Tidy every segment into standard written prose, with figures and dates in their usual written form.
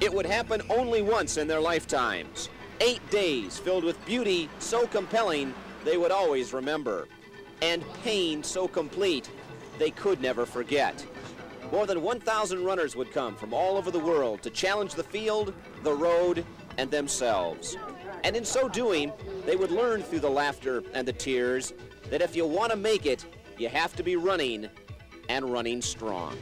It would happen only once in their lifetimes. 8 days filled with beauty so compelling they would always remember, and pain so complete they could never forget. More than 1,000 runners would come from all over the world to challenge the field, the road, and themselves. And in so doing, they would learn through the laughter and the tears that if you want to make it, you have to be running, and running strong.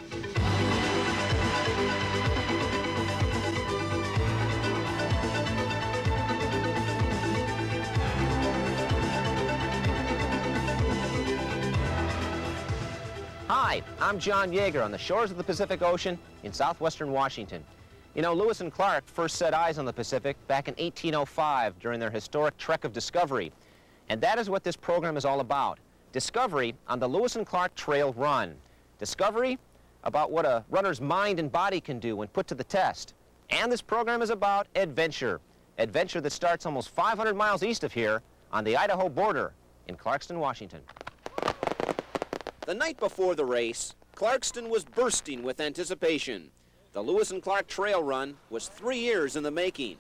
Hi, I'm John Yeager on the shores of the Pacific Ocean in southwestern Washington. You know, Lewis and Clark first set eyes on the Pacific back in 1805 during their historic trek of discovery. And that is what this program is all about. Discovery on the Lewis and Clark Trail Run. Discovery about what a runner's mind and body can do when put to the test. And this program is about adventure. Adventure that starts almost 500 miles east of here on the Idaho border in Clarkston, Washington. The night before the race, Clarkston was bursting with anticipation. The Lewis and Clark Trail Run was 3 years in the making.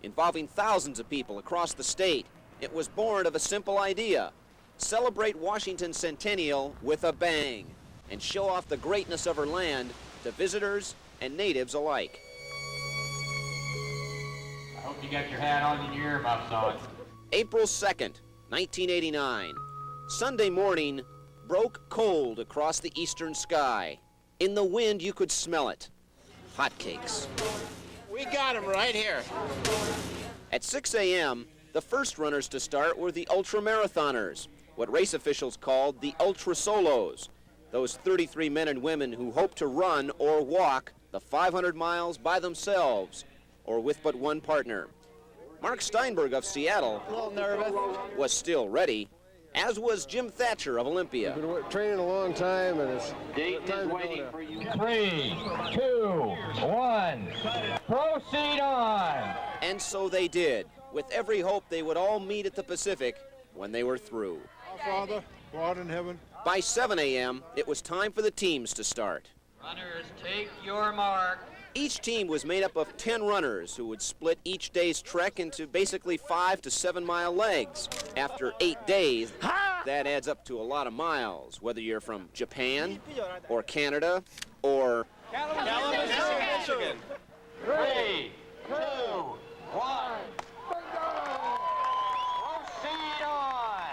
Involving thousands of people across the state, it was born of a simple idea: celebrate Washington's centennial with a bang and show off the greatness of her land to visitors and natives alike. I hope you got your hat on and your earmuffs on. April 2nd, 1989. Sunday morning broke cold across the eastern sky. In the wind, you could smell it. Hotcakes. We got him right here. At 6 a.m., the first runners to start were the ultramarathoners, what race officials called the ultra solos, those 33 men and women who hope to run or walk the 500 miles by themselves or with but one partner. Mark Steinberg of Seattle A little nervous. was still ready, as was Jim Thatcher of Olympia. We've been training a long time, and it's Dayton time is to go waiting now. for you. 3, 2, 1. Proceed on. And so they did, with every hope they would all meet at the Pacific when they were through. Our Father, who art in heaven. By 7 a.m., it was time for the teams to start. Runners, take your mark. Each team was made up of 10 runners who would split each day's trek into basically 5 to 7 mile legs. After 8 days, that adds up to a lot of miles, whether you're from Japan or Canada or Michigan. 3, 2, 1. Proceed on.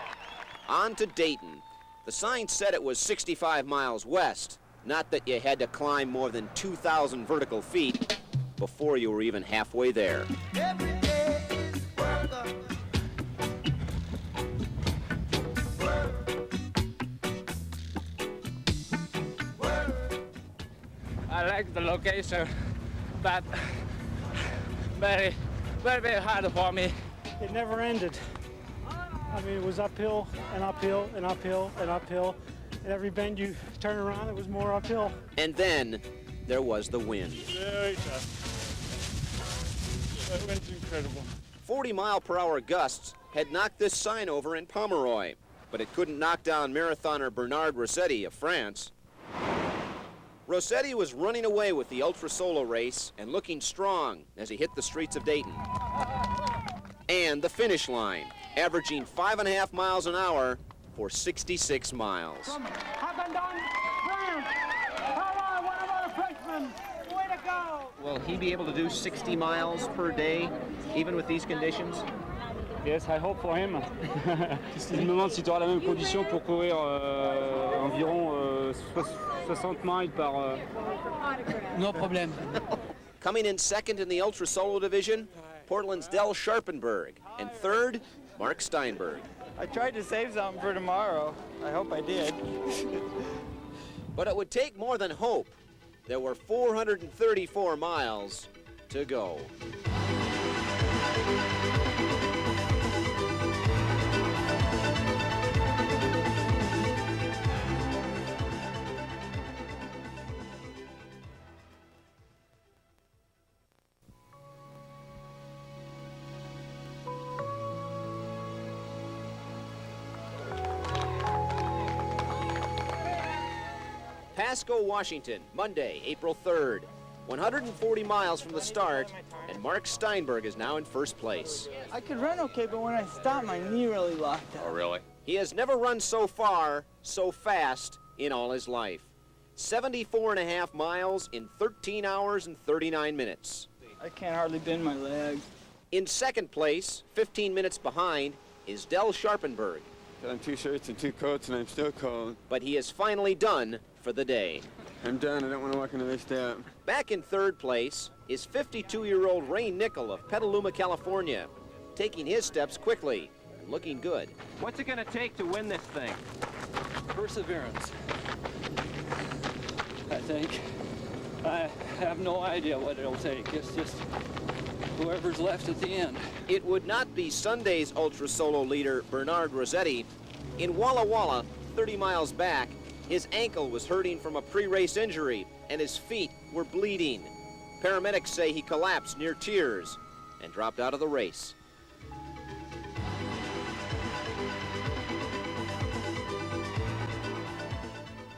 on to Dayton. The sign said it was 65 miles west, not that you had to climb more than 2,000 vertical feet before you were even halfway there. Every day is worth I like the location, but very hard for me. It never ended. I mean, it was uphill and uphill and uphill and uphill. And every bend you turn around, it was more uphill. And then there was the wind. Very tough. The wind's incredible. 40-mile-per-hour gusts had knocked this sign over in Pomeroy, but it couldn't knock down marathoner Bernard Rossetti of France. Rossetti was running away with the Ultra Solo race and looking strong as he hit the streets of Dayton. And the finish line, averaging 5.5 miles an hour for 66 miles. Will he be able to do 60 miles per day, even with these conditions? Yes, I hope for him. Je me demande si tu auras la même condition pour courir environ 60 miles par... No problem. Coming in second in the Ultra Solo division, Portland's Del Sharpenberg, and third, Mark Steinberg. I tried to save something for tomorrow. I hope I did. But it would take more than hope. There were 434 miles to go. Pasco, Washington, Monday, April 3rd. 140 miles from the start, and Mark Steinberg is now in first place. I could run okay, but when I stopped, my knee really locked up. Oh, really? He has never run so far, so fast in all his life. 74.5 miles in 13 hours and 39 minutes. I can't hardly bend my legs. In second place, 15 minutes behind, is Del Sharpenberg. I'm 2 shirts and 2 coats and I'm still cold. But he is finally done for the day. I'm done. I don't want to walk another step. Back in third place is 52-year-old Ray Nickel of Petaluma, California, taking his steps quickly and looking good. What's it going to take to win this thing? Perseverance, I think. I have no idea what it'll take. It's just whoever's left at the end. It would not be Sunday's ultra solo leader, Bernard Rossetti. In Walla Walla, 30 miles back, his ankle was hurting from a pre-race injury and his feet were bleeding. Paramedics say he collapsed near tears and dropped out of the race.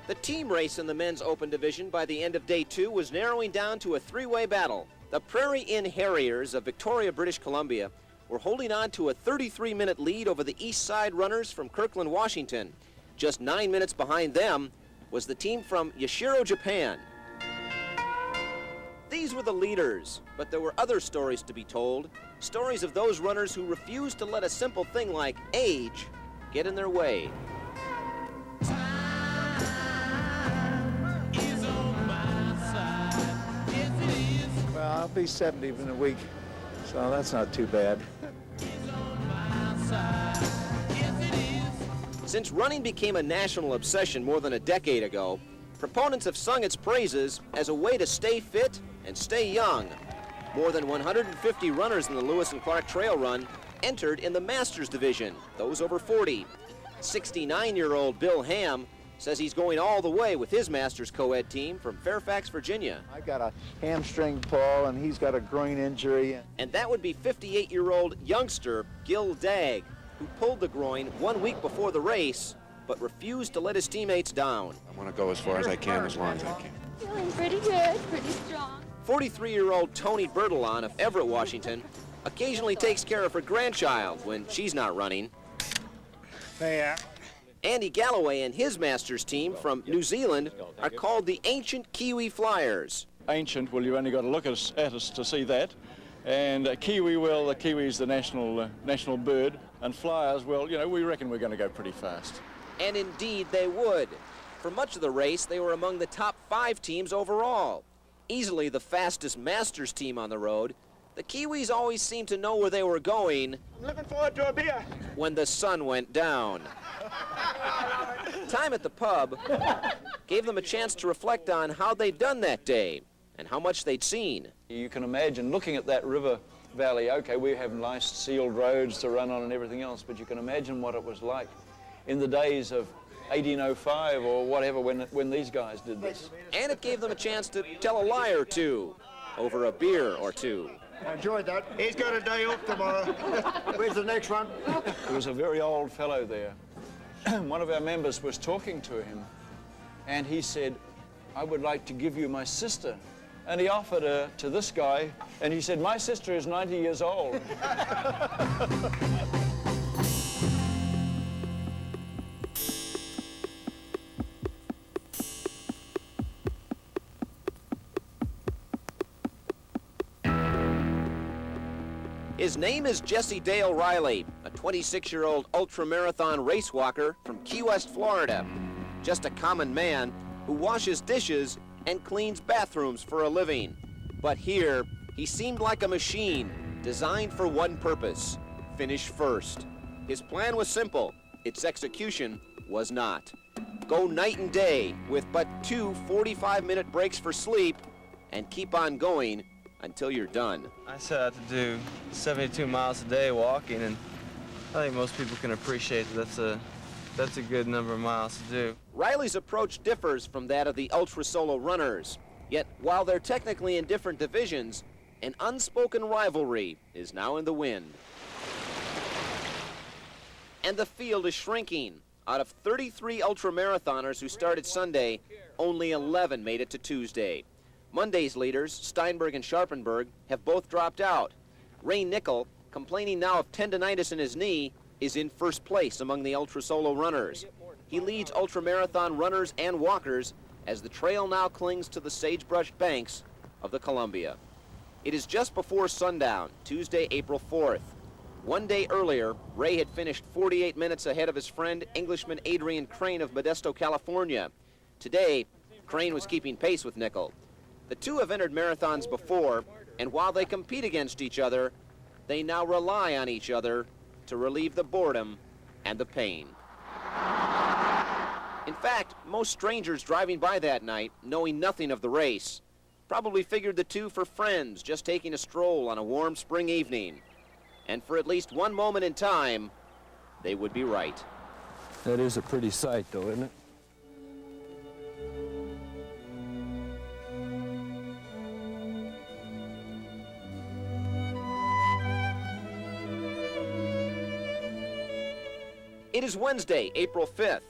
The team race in the men's open division by the end of day 2 was narrowing down to a 3-way battle. The Prairie Inn Harriers of Victoria, British Columbia were holding on to a 33-minute lead over the East Side Runners from Kirkland, Washington. Just 9 minutes behind them was the team from Yashiro, Japan. These were the leaders, but there were other stories to be told. Stories of those runners who refused to let a simple thing like age get in their way. Well, I'll be 70 in a week, so that's not too bad. Since running became a national obsession more than a decade ago, proponents have sung its praises as a way to stay fit and stay young. More than 150 runners in the Lewis and Clark Trail Run entered in the Masters division, those over 40. 69-year-old Bill Ham says he's going all the way with his Masters co-ed team from Fairfax, Virginia. I got a hamstring pull, and he's got a groin injury. And that would be 58-year-old youngster Gil Dagg, who pulled the groin 1 week before the race, but refused to let his teammates down. I want to go as far as I can, as long as I can. Feeling pretty good, pretty strong. 43-year-old Toni Bertolon of Everett, Washington, occasionally takes care of her grandchild when she's not running. Yeah. Andy Galloway and his Masters team from New Zealand are called the Ancient Kiwi Flyers. Ancient, well, you only got to look at us to see that. And Kiwi, well, the Kiwi is the national bird. And Flyers, well, you know, we reckon we're going to go pretty fast. And indeed they would. For much of the race, they were among the top 5 teams overall. Easily the fastest Masters team on the road, the Kiwis always seemed to know where they were going. I'm looking forward to a beer. When the sun went down. Time at the pub gave them a chance to reflect on how they'd done that day and how much they'd seen. You can imagine looking at that river valley, okay, we have nice sealed roads to run on and everything else, but you can imagine what it was like in the days of 1805 or whatever when these guys did this. And it gave them a chance to tell a lie or two over a beer or two. I enjoyed that. He's got a day off tomorrow. Where's the next one? There was a very old fellow there. One of our members was talking to him, and he said, I would like to give you my sister. And he offered her to this guy, and he said, my sister is 90 years old. His name is Jesse Dale Riley, a 26-year-old ultramarathon race walker from Key West, Florida. Just a common man who washes dishes and cleans bathrooms for a living. But here, he seemed like a machine designed for one purpose: finish first. His plan was simple. Its execution was not. Go night and day with but 2 45-minute breaks for sleep and keep on going until you're done. I set out to do 72 miles a day walking, and I think most people can appreciate that's a good number of miles to do. Riley's approach differs from that of the ultra solo runners. Yet, while they're technically in different divisions, an unspoken rivalry is now in the wind. And the field is shrinking. Out of 33 ultramarathoners who started Sunday, only 11 made it to Tuesday. Monday's leaders, Steinberg and Scharpenberg, have both dropped out. Ray Nickel, complaining now of tendonitis in his knee, is in first place among the ultra solo runners. He leads ultramarathon runners and walkers as the trail now clings to the sagebrush banks of the Columbia. It is just before sundown, Tuesday, April 4th. One day earlier, Ray had finished 48 minutes ahead of his friend, Englishman Adrian Crane of Modesto, California. Today, Crane was keeping pace with Nickel. The two have entered marathons before, and while they compete against each other, they now rely on each other to relieve the boredom and the pain. In fact, most strangers driving by that night, knowing nothing of the race, probably figured the two for friends just taking a stroll on a warm spring evening. And for at least one moment in time, they would be right. That is a pretty sight, though, isn't it? It is Wednesday, April 5th.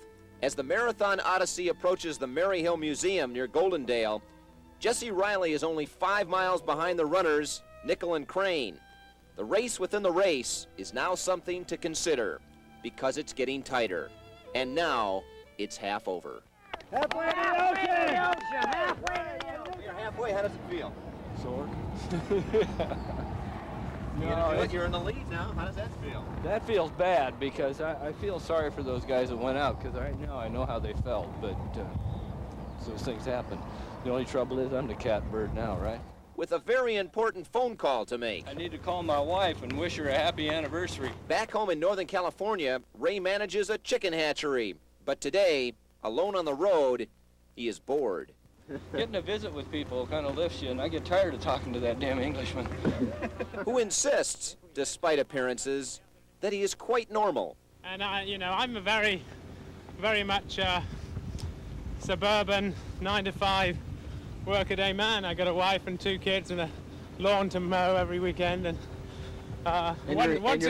As the Marathon Odyssey approaches the Maryhill Museum near Goldendale, Jesse Riley is only 5 miles behind the runners, Nickel and Crane. The race within the race is now something to consider because it's getting tighter. And now it's half over. Halfway to the ocean! You're halfway. How does it feel? Sore. You're in the lead now. How does that feel? That feels bad because I feel sorry for those guys that went out because right now I know how they felt, but those things happen. The only trouble is I'm the catbird now, right? With a very important phone call to make. I need to call my wife and wish her a happy anniversary. Back home in Northern California, Ray manages a chicken hatchery. But today, alone on the road, he is bored. Getting a visit with people kind of lifts you, and I get tired of talking to that damn Englishman. Who insists, despite appearances, that he is quite normal. And I'm a very much suburban 9-to-5 work-a-day man. I got a wife and 2 kids and a lawn to mow every weekend. And once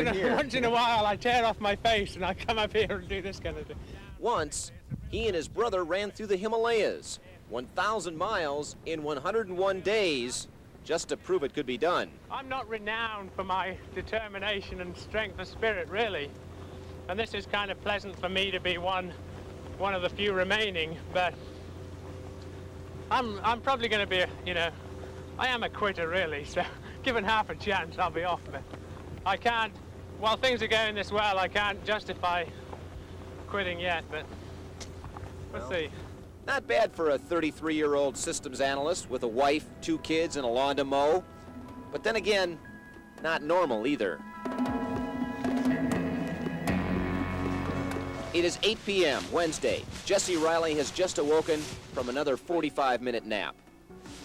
in a while, I tear off my face and I come up here and do this kind of thing. Once, he and his brother ran through the Himalayas, 1,000 miles in 101 days, just to prove it could be done. I'm not renowned for my determination and strength of spirit, really. And this is kind of pleasant for me to be one of the few remaining, but I'm probably going to be, I am a quitter, really, so given half a chance, I'll be off. But I can't, while things are going this well, I can't justify quitting yet, but we'll see. Not bad for a 33-year-old systems analyst with a wife, 2 kids, and a lawn to mow. But then again, not normal either. It is 8 p.m. Wednesday. Jesse Riley has just awoken from another 45-minute nap.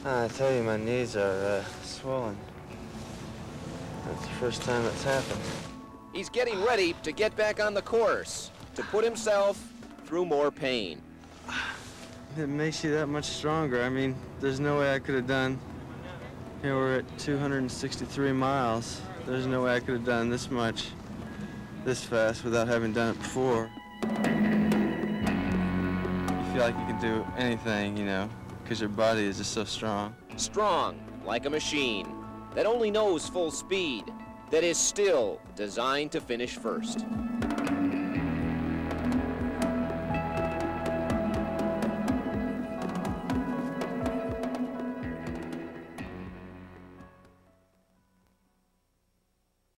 I tell you, my knees are swollen. That's the first time that's happened. He's getting ready to get back on the course, to put himself through more pain. It makes you that much stronger. I mean, there's no way I could have done, we're at 263 miles. There's no way I could have done this much, this fast, without having done it before. You feel like you can do anything, because your body is just so strong. Strong, like a machine, that only knows full speed, that is still designed to finish first.